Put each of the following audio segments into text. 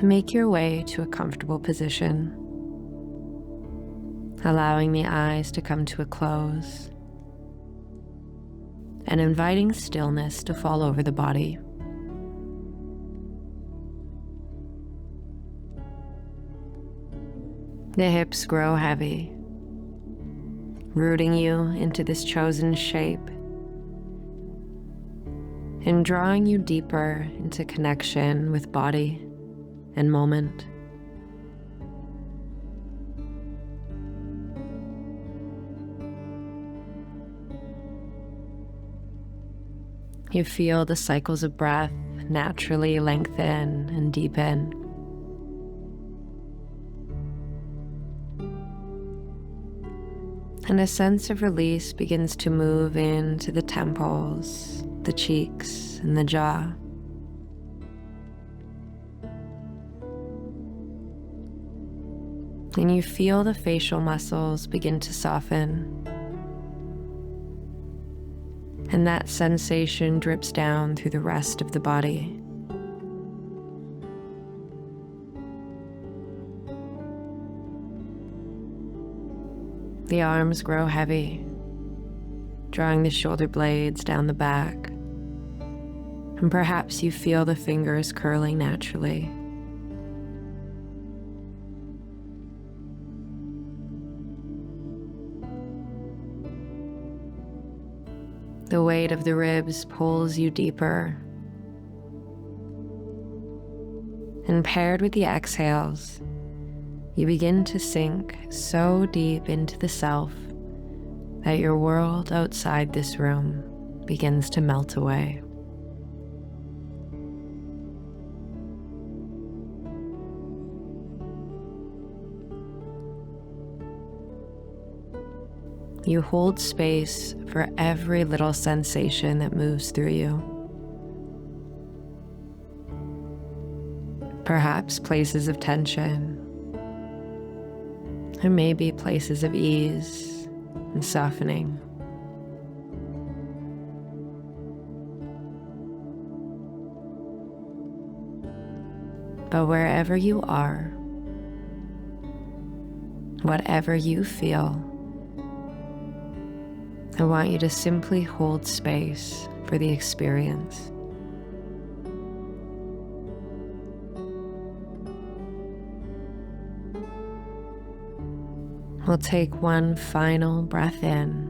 Make your way to a comfortable position, allowing the eyes to come to a close and inviting stillness to fall over the body. The hips grow heavy, rooting you into this chosen shape and drawing you deeper into connection with body and moment. You feel the cycles of breath naturally lengthen and deepen. And a sense of release begins to move into the temples, the cheeks, and the jaw. And you feel the facial muscles begin to soften. And that sensation drips down through the rest of the body. The arms grow heavy, drawing the shoulder blades down the back. And perhaps you feel the fingers curling naturally. The weight of the ribs pulls you deeper. And paired with the exhales, you begin to sink so deep into the self that your world outside this room begins to melt away. You hold space for every little sensation that moves through you. Perhaps places of tension, or maybe places of ease and softening. But wherever you are, whatever you feel, I want you to simply hold space for the experience. We'll take one final breath in.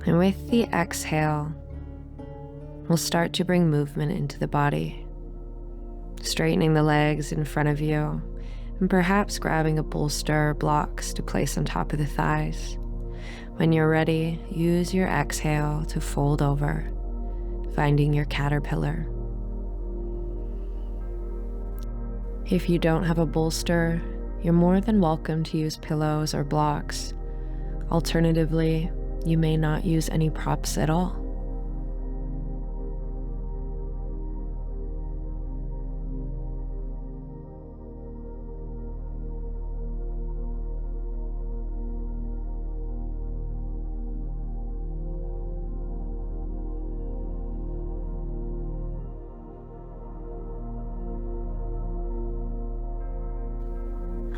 And with the exhale, we'll start to bring movement into the body, straightening the legs in front of you, and perhaps grabbing a bolster or blocks to place on top of the thighs. When you're ready, use your exhale to fold over, finding your caterpillar. If you don't have a bolster, you're more than welcome to use pillows or blocks. Alternatively, you may not use any props at all.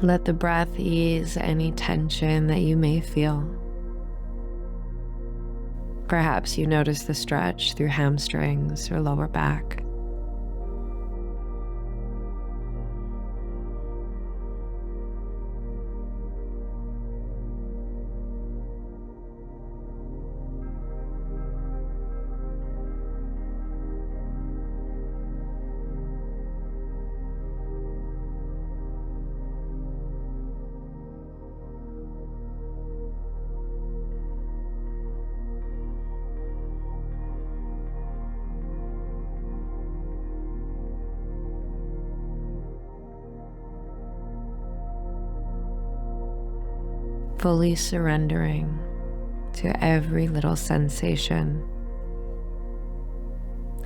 Let the breath ease any tension that you may feel. Perhaps you notice the stretch through hamstrings or lower back. Fully surrendering to every little sensation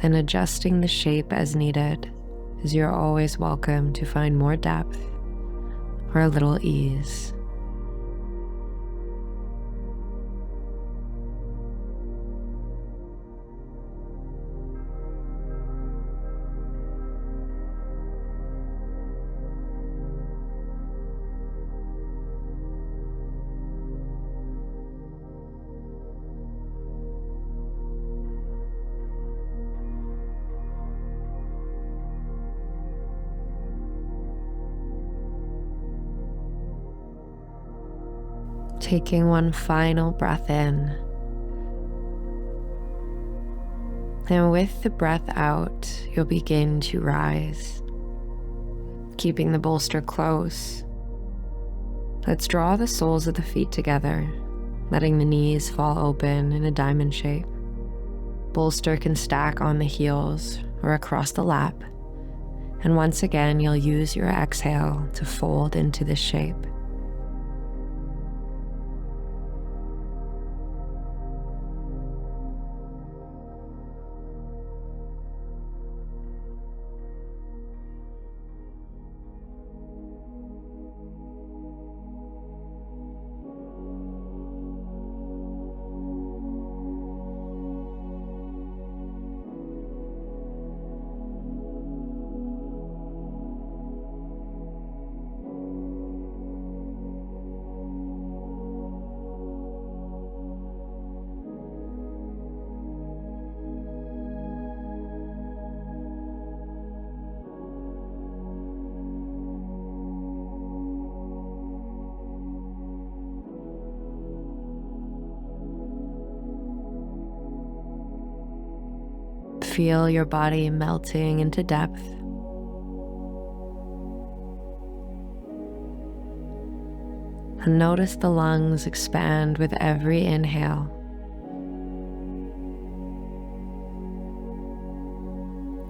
and adjusting the shape as needed, as you're always welcome to find more depth or a little ease. Taking one final breath in. And with the breath out, you'll begin to rise. Keeping the bolster close, let's draw the soles of the feet together, letting the knees fall open in a diamond shape. Bolster can stack on the heels or across the lap. And once again, you'll use your exhale to fold into this shape. Feel your body melting into depth. And notice the lungs expand with every inhale.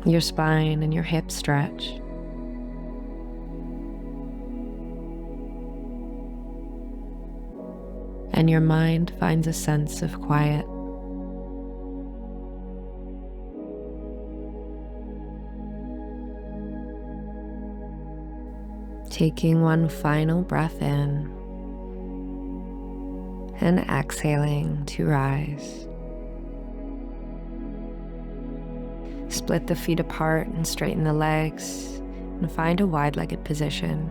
Your spine and your hips stretch. And your mind finds a sense of quiet. Taking one final breath in and exhaling to rise. Split the feet apart and straighten the legs and find a wide-legged position.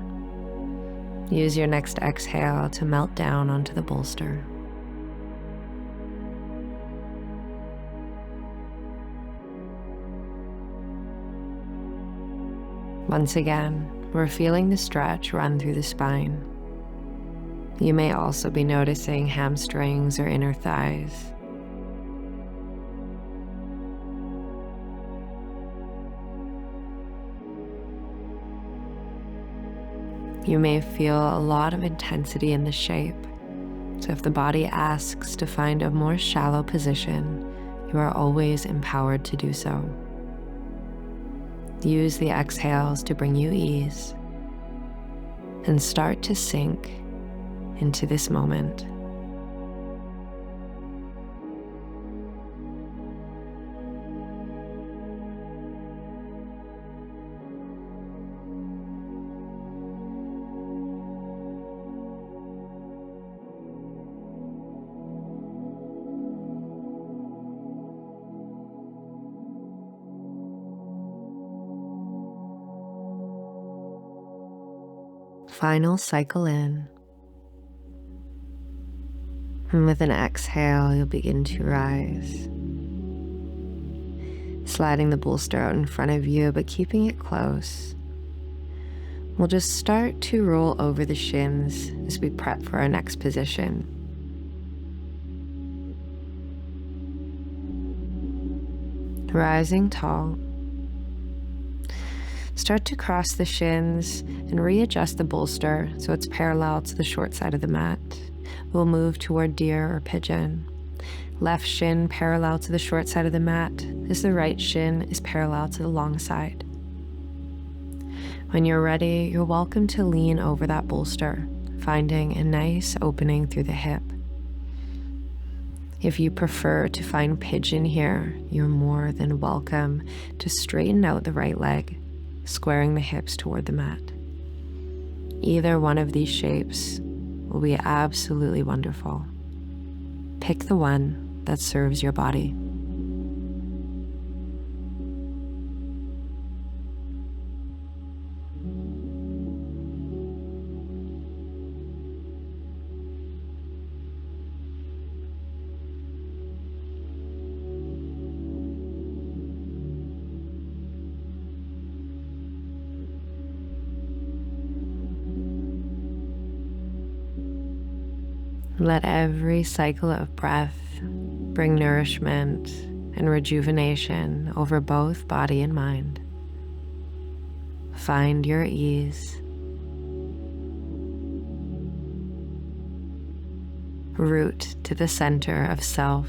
Use your next exhale to melt down onto the bolster. Once again, we're feeling the stretch run through the spine. You may also be noticing hamstrings or inner thighs. You may feel a lot of intensity in the shape, so if the body asks to find a more shallow position, you are always empowered to do so. Use the exhales to bring you ease and start to sink into this moment. Final cycle in. And with an exhale, you'll begin to rise. Sliding the bolster out in front of you, but keeping it close. We'll just start to roll over the shins as we prep for our next position. Rising tall. Start to cross the shins and readjust the bolster so it's parallel to the short side of the mat. We'll move toward deer or pigeon. Left shin parallel to the short side of the mat as the right shin is parallel to the long side. When you're ready, you're welcome to lean over that bolster, finding a nice opening through the hip. If you prefer to find pigeon here, you're more than welcome to straighten out the right leg, squaring the hips toward the mat. Either one of these shapes will be absolutely wonderful. Pick the one that serves your body. Let every cycle of breath bring nourishment and rejuvenation over both body and mind. Find your ease. Root to the center of self.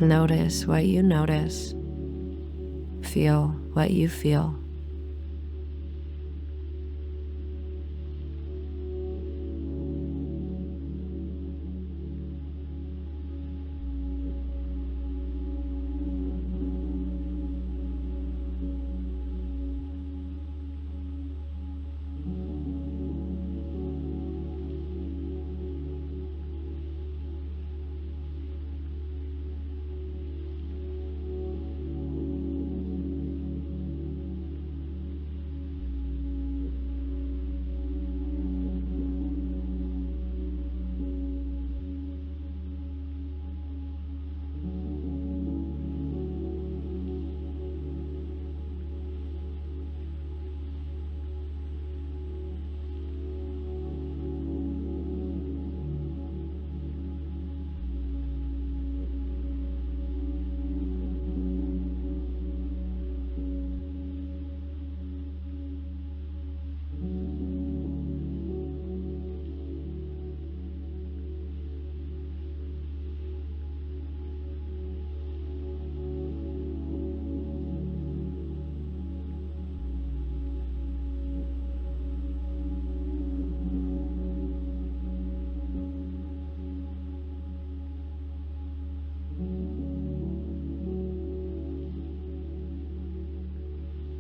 Notice what you notice. Feel what you feel.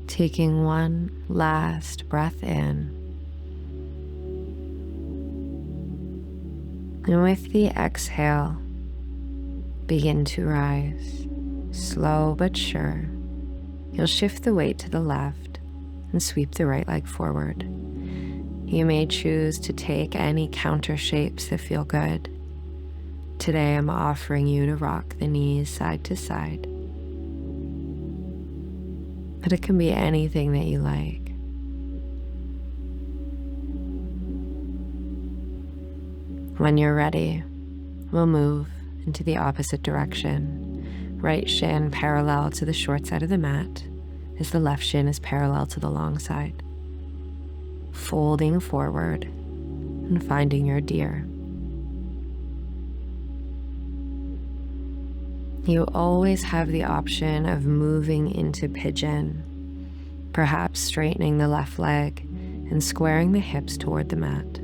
Taking one last breath in. And with the exhale, begin to rise. Slow but sure. You'll shift the weight to the left and sweep the right leg forward. You may choose to take any counter shapes that feel good. Today I'm offering you to rock the knees side to side. But it can be anything that you like. When you're ready, we'll move into the opposite direction. Right shin parallel to the short side of the mat as the left shin is parallel to the long side. Folding forward and finding your deer. You always have the option of moving into pigeon, perhaps straightening the left leg and squaring the hips toward the mat.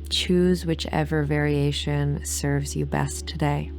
Choose whichever variation serves you best today.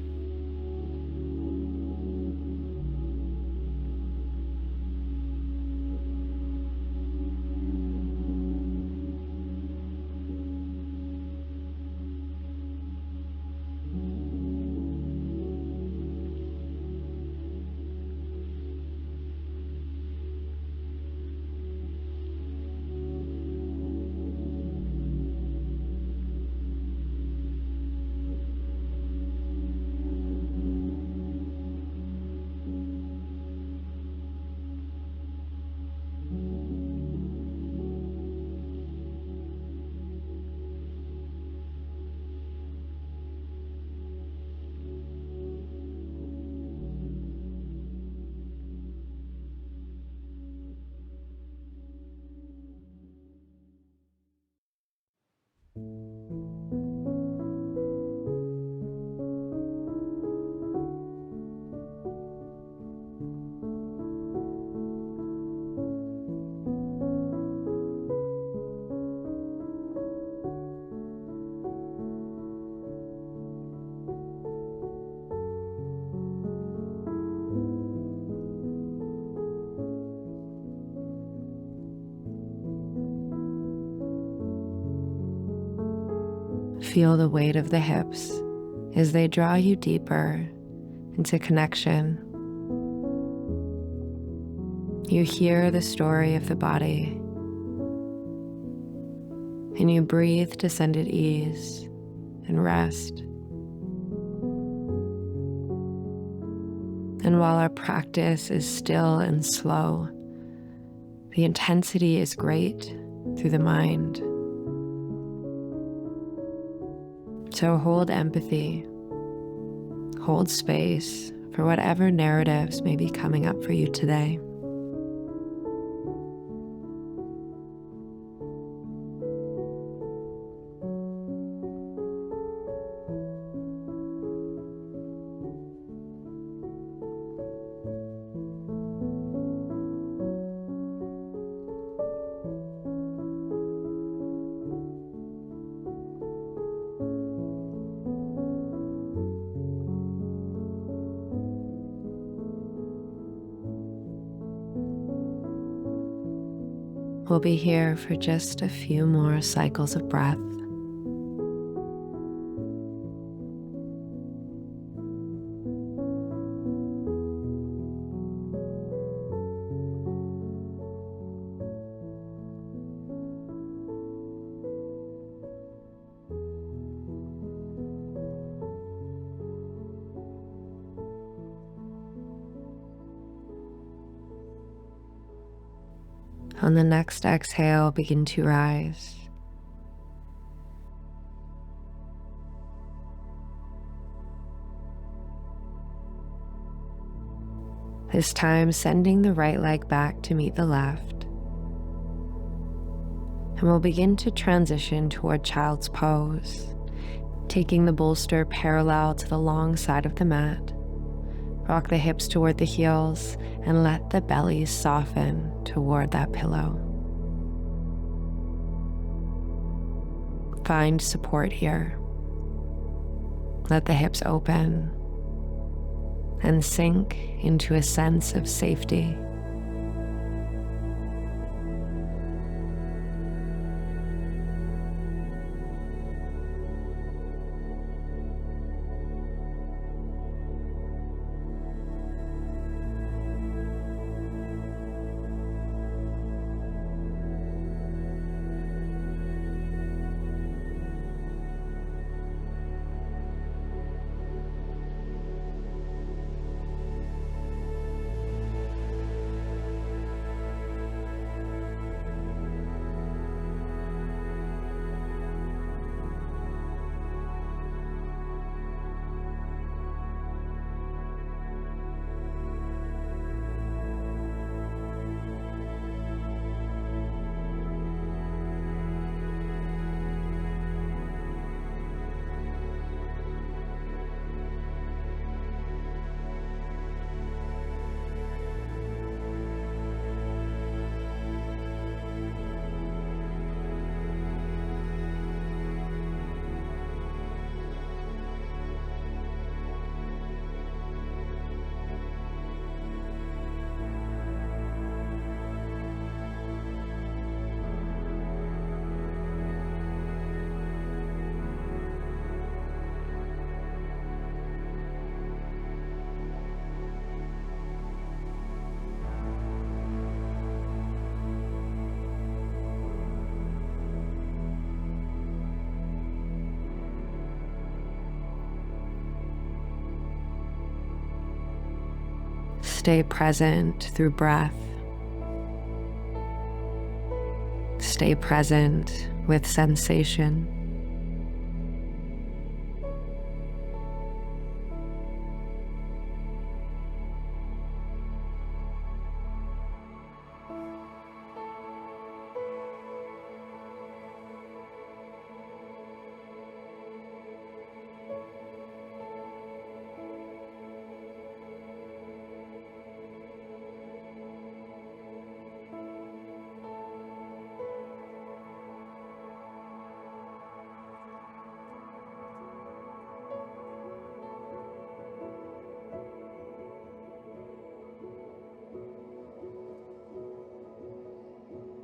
Feel the weight of the hips as they draw you deeper into connection. You hear the story of the body, and you breathe to send it ease and rest. And while our practice is still and slow, the intensity is great through the mind. So hold empathy, hold space for whatever narratives may be coming up for you today. We'll be here for just a few more cycles of breath. On the next exhale, begin to rise. This time, sending the right leg back to meet the left. And we'll begin to transition toward child's pose, taking the bolster parallel to the long side of the mat. Rock the hips toward the heels and let the belly soften toward that pillow. Find support here. Let the hips open and sink into a sense of safety. Stay present through breath. Stay present with sensation.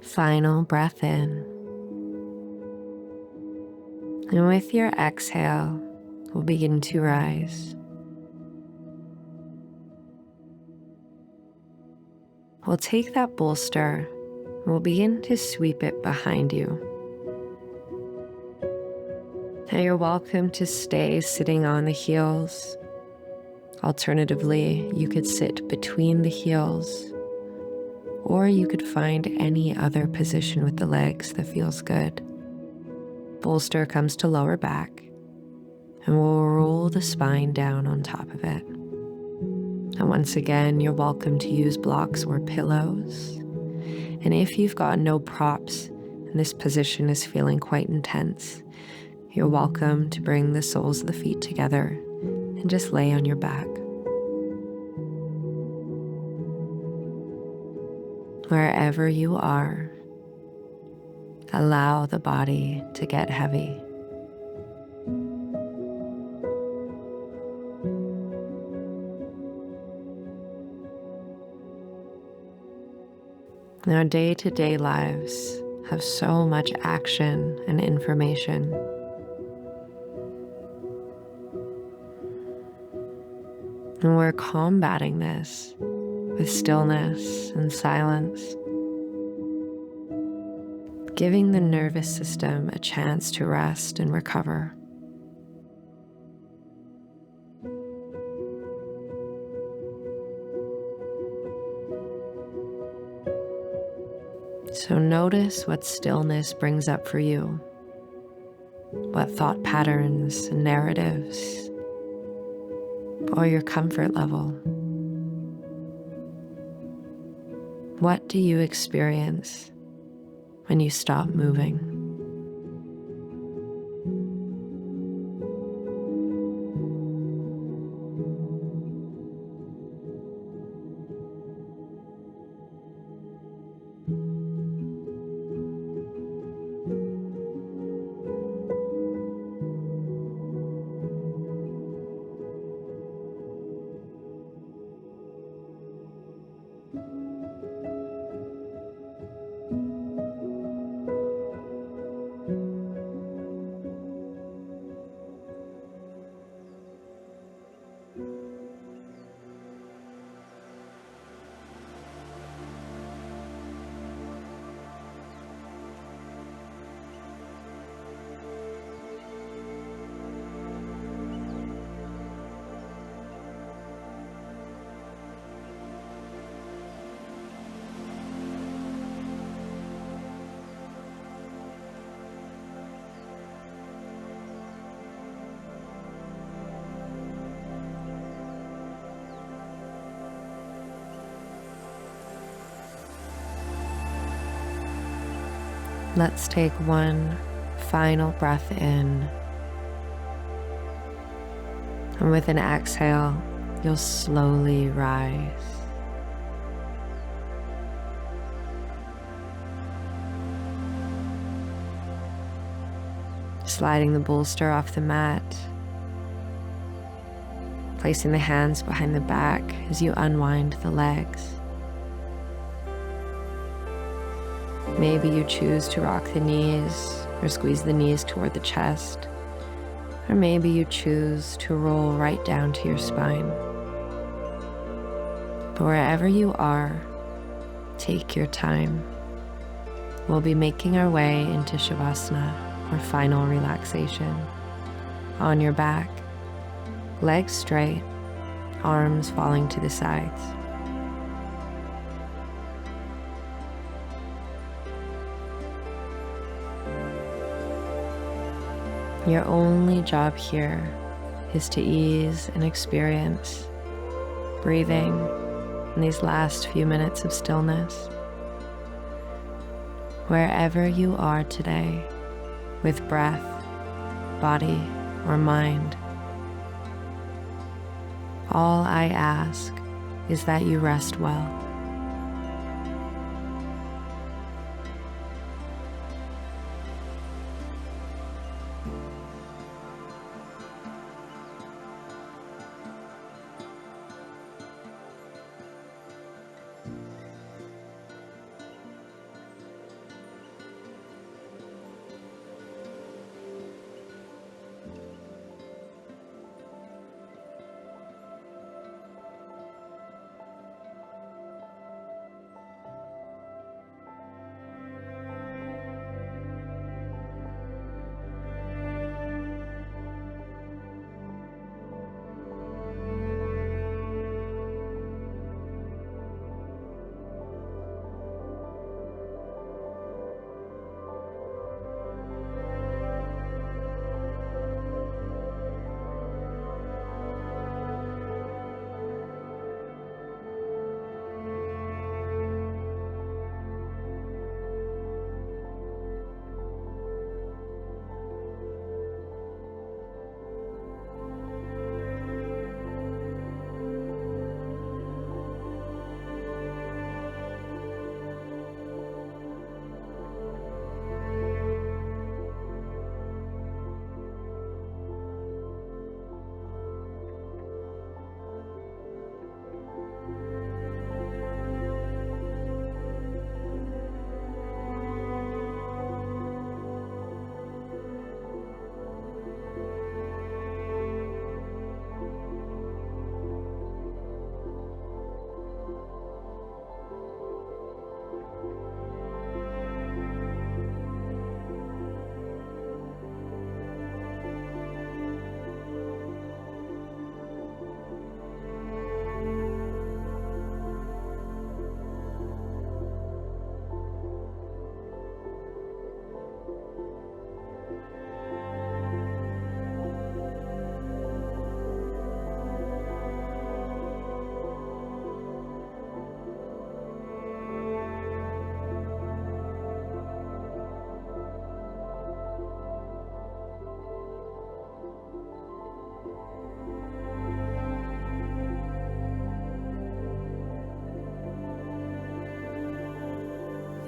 Final breath in And with your exhale, we'll begin to rise. We'll take that bolster and we'll begin to sweep it behind you. Now you're welcome to stay sitting on the heels. Alternatively, you could sit between the heels, or you could find any other position with the legs that feels good. Bolster comes to lower back, and we'll roll the spine down on top of it. And once again, you're welcome to use blocks or pillows. And if you've got no props and this position is feeling quite intense, you're welcome to bring the soles of the feet together and just lay on your back. Wherever you are, allow the body to get heavy. Our day-to-day lives have so much action and information. And we're combating this with stillness and silence, giving the nervous system a chance to rest and recover. So notice what stillness brings up for you, what thought patterns and narratives, or your comfort level. What do you experience when you stop moving? Let's take one final breath in. And with an exhale, you'll slowly rise. Sliding the bolster off the mat. Placing the hands behind the back as you unwind the legs. Maybe you choose to rock the knees or squeeze the knees toward the chest. Or maybe you choose to roll right down to your spine. But wherever you are, take your time. We'll be making our way into Shavasana, or final relaxation. On your back, legs straight, arms falling to the sides. Your only job here is to ease and experience breathing in these last few minutes of stillness. Wherever you are today, with breath, body, or mind, all I ask is that you rest well.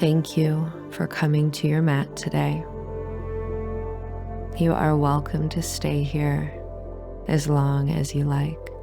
Thank you for coming to your mat today. You are welcome to stay here as long as you like.